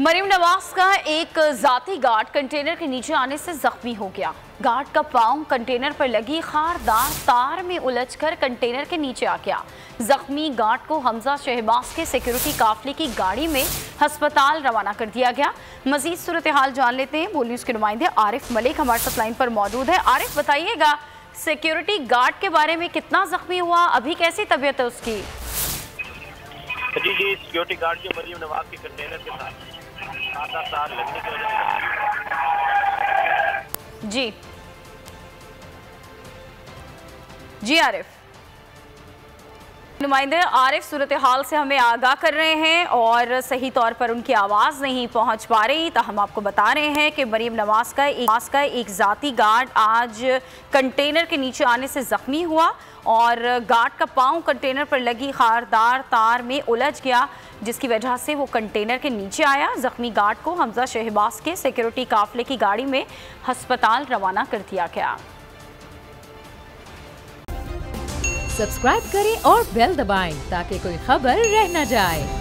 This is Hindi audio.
मरीम नवाज का एक जाती गार्ड कंटेनर के नीचे आने से जख्मी हो गया। गार्ड का पांव कंटेनर पर लगी खारदार तार में उलझकर कंटेनर के नीचे आ गया। जख्मी गार्ड को हमजा शहबाज के सिक्योरिटी काफले की गाड़ी में अस्पताल रवाना कर दिया गया। मजीद सूरत हाल जान लेते हैं। बोल न्यूज़ के नुमाइंदे आरिफ मलिक हमारे साथ लाइन पर मौजूद है। आरिफ, बताइएगा सिक्योरिटी गार्ड के बारे में, कितना जख्मी हुआ, अभी कैसी तबीयत है उसकी? जी सिक्योरिटी गार्ड जो मरीम नवाज के कंटेनर के साथ तार लगने की वजह से जी आरिफ, नुमाइंदे आरिफ सूरत हाल से हमें आगाह कर रहे हैं और सही तौर पर उनकी आवाज़ नहीं पहुंच पा रही, तो हम आपको बता रहे हैं कि मरीम नवाज का एक ज़ाती गार्ड आज कंटेनर के नीचे आने से ज़ख्मी हुआ और गार्ड का पांव कंटेनर पर लगी खारदार तार में उलझ गया, जिसकी वजह से वो कंटेनर के नीचे आया। ज़ख्मी गार्ड को हमजा शहबाज के सिक्योरिटी काफले की गाड़ी में अस्पताल रवाना कर दिया गया। सब्सक्राइब करें और बेल दबाएं ताकि कोई खबर रह न जाए।